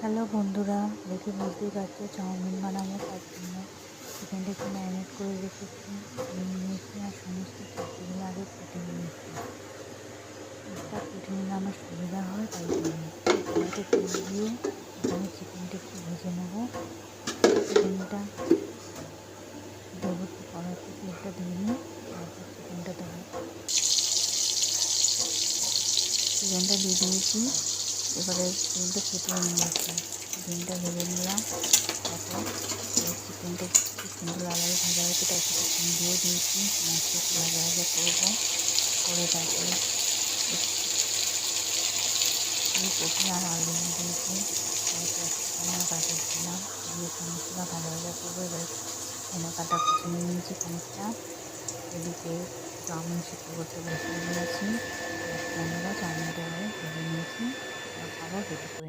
Hello বন্ধুরা, দেখে বুঝতেই পারছো চাউমিন বানাবো। তার জন্য চিকেনটাকে ম্যারিনেট করে রেখেছি, নিয়ে নিয়েছি আর সমস্ত সবজিগুলো আগে কেটে নিয়েছি। এটা কেটে নিলে আমার সুবিধা হয়, তাই জন্য কড়াইতে তেল দিয়ে এখানে চিকেনটা একটু ভেজে নেব। চিকেনটা দেবো, কড়াইতে তেলটা দিয়ে নিই, তারপর চিকেনটা দেবো। চিকেনটা দিয়ে দিয়েছি, এবারে তেলটা ফুটিয়ে নিয়েছি, চিকেনটা ভেজে নিলাম। তারপর চিকেনটা কি সুন্দর লাল ভাজা হয়েছে, তার সাথে চিকেন দিয়ে দিয়েছি, সমস্ত একটু ভাজা ভাজা করবো। করে তারপরে কপি আর আলু দিয়েছি, তারপর ক্যাপসিকাম গাজর দিলাম, দিয়ে সমস্তটা ভাজা ভাজা করবো। এবার ধনে পাতা কুচি নিয়ে নিয়েছি খানিকটা। এদিকে চাউমিন সিদ্ধ করতে বসিয়ে দিয়েছি। বন্ধুরা চাউমিনটা এবারে ভেজে নিয়েছি, এবার খাবার রেডি করে